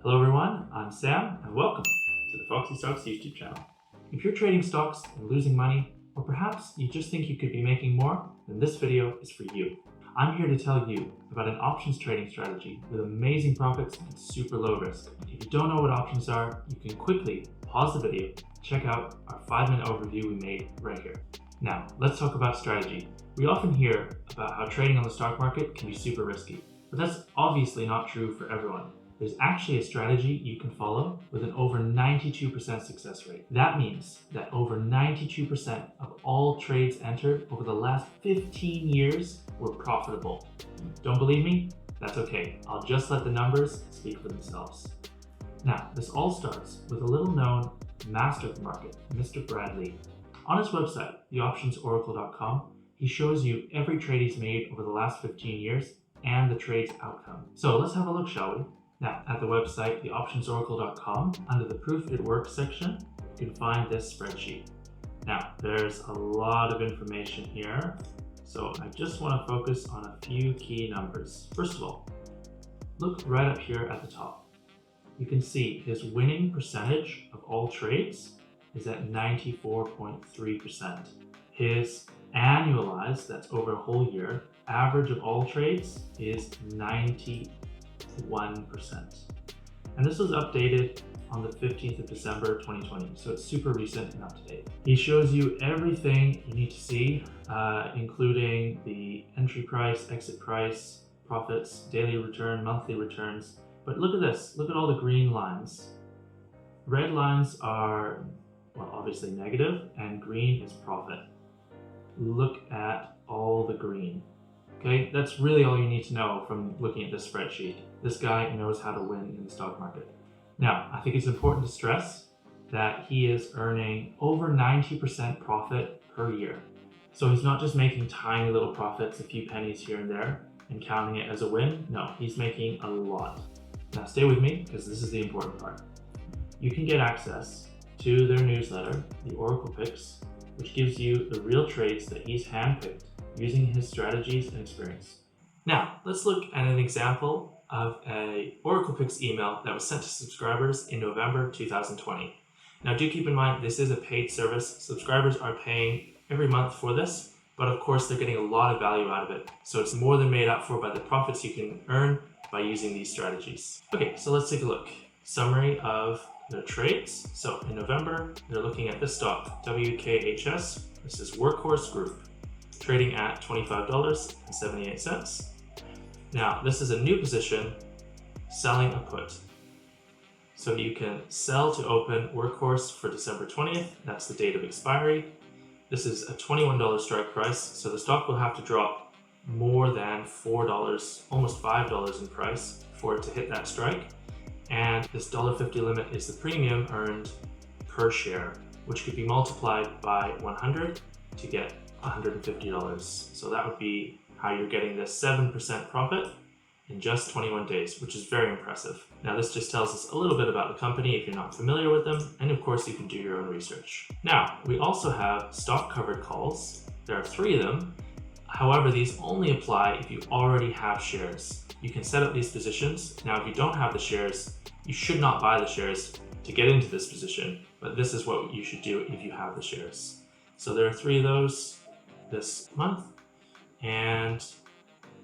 Hello everyone, I'm Sam and welcome to the Foxy Stocks YouTube channel. If you're trading stocks and losing money, or perhaps you just think you could be making more, then this video is for you. I'm here to tell you about an options trading strategy with amazing profits and super low risk. If you don't know what options are, you can quickly pause the video, check out our 5-minute overview we made right here. Now, let's talk about strategy. We often hear about how trading on the stock market can be super risky, but that's obviously not true for everyone. There's actually a strategy you can follow with an over 92% success rate. That means that over 92% of all trades entered over the last 15 years were profitable. Don't believe me? That's okay. I'll just let the numbers speak for themselves. Now, this all starts with a little known master of the market, Mr. Bradley. On his website, theoptionsoracle.com, he shows you every trade he's made over the last 15 years and the trade's outcome. So let's have a look, shall we? Now, at the website, theoptionsoracle.com, under the Proof It Works section, you can find this spreadsheet. Now, there's a lot of information here, so I just want to focus on a few key numbers. First of all, look right up here at the top. You can see his winning percentage of all trades is at 94.3%. His annualized, that's over a whole year, average of all trades is 91%. And this was updated on the 15th of December 2020, so it's super recent and up to date. He shows you everything you need to see, including the entry price, exit price, profits, daily return, monthly returns. But look at this, look at all the green lines. Red lines are, well, obviously negative, and green is profit. Look at all the green. Okay, that's really all you need to know from looking at this spreadsheet. This guy knows how to win in the stock market. Now, I think it's important to stress that he is earning over 90% profit per year. So he's not just making tiny little profits, a few pennies here and there, and counting it as a win. No, he's making a lot. Now stay with me, because this is the important part. You can get access to their newsletter, the Oracle Picks, which gives you the real trades that he's handpicked using his strategies and experience. Now, let's look at an example of a Oracle Picks email that was sent to subscribers in November 2020. Now, do keep in mind, this is a paid service. Subscribers are paying every month for this, but of course, they're getting a lot of value out of it. So it's more than made up for by the profits you can earn by using these strategies. Okay, so let's take a look. Summary of their trades. So in November, they're looking at this stock, WKHS. This is Workhorse Group, trading at $25.78. Now, this is a new position, selling a put. So you can sell to open Workhorse for December 20th. That's the date of expiry. This is a $21 strike price. So the stock will have to drop more than $4, almost $5 in price for it to hit that strike. And this $1.50 limit is the premium earned per share, which could be multiplied by 100 to get $150. So that would be how you're getting this 7% profit in just 21 days, which is very impressive. Now, this just tells us a little bit about the company if you're not familiar with them, and of course you can do your own research. Now, we also have stock covered calls. There are 3 of them. However, these only apply if you already have shares. You can set up these positions. Now, if you don't have the shares, you should not buy the shares to get into this position, but this is what you should do if you have the shares. So there are 3 of those this month, and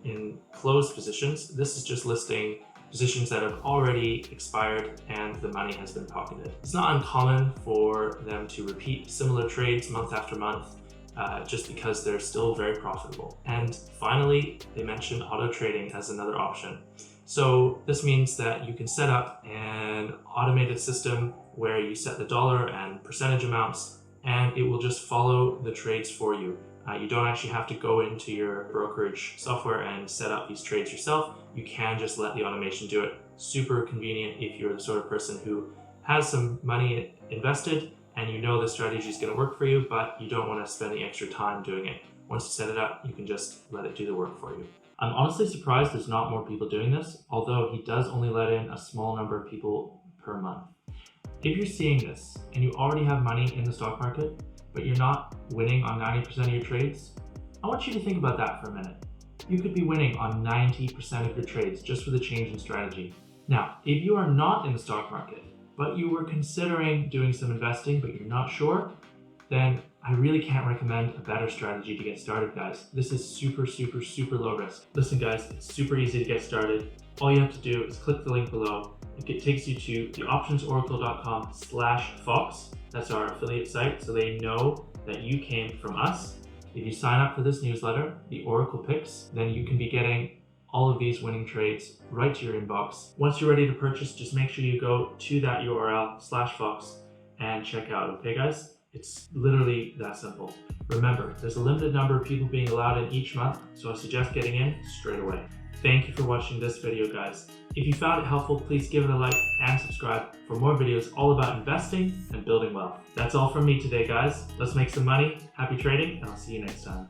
in closed positions, this is just listing positions that have already expired and the money has been pocketed. It's not uncommon for them to repeat similar trades month after month, just because they're still very profitable. And finally, they mention auto trading as another option. So this means that you can set up an automated system where you set the dollar and percentage amounts, and it will just follow the trades for you. You don't actually have to go into your brokerage software and set up these trades yourself. You can just let the automation do it. Super convenient if you're the sort of person who has some money invested and you know the strategy is going to work for you, but you don't want to spend the extra time doing it. Once you set it up, you can just let it do the work for you. I'm honestly surprised there's not more people doing this, although he does only let in a small number of people per month. If you're seeing this and you already have money in the stock market, but you're not winning on 90% of your trades, I want you to think about that for a minute. You could be winning on 90% of your trades just with a change in strategy. Now, if you are not in the stock market, but you were considering doing some investing, but you're not sure, then I really can't recommend a better strategy to get started, guys. This is super low risk. Listen, guys, it's super easy to get started. All you have to do is click the link below. It takes you to theoptionsoracle.com/Fox. That's our affiliate site, so they know that you came from us. If you sign up for this newsletter, the Oracle Picks, then you can be getting all of these winning trades right to your inbox. Once you're ready to purchase, just make sure you go to that URL/Fox and check out, okay guys? It's literally that simple. Remember, there's a limited number of people being allowed in each month, so I suggest getting in straight away. Thank you for watching this video, guys. If you found it helpful, please give it a like and subscribe for more videos all about investing and building wealth. That's all from me today, guys. Let's make some money. Happy trading, and I'll see you next time.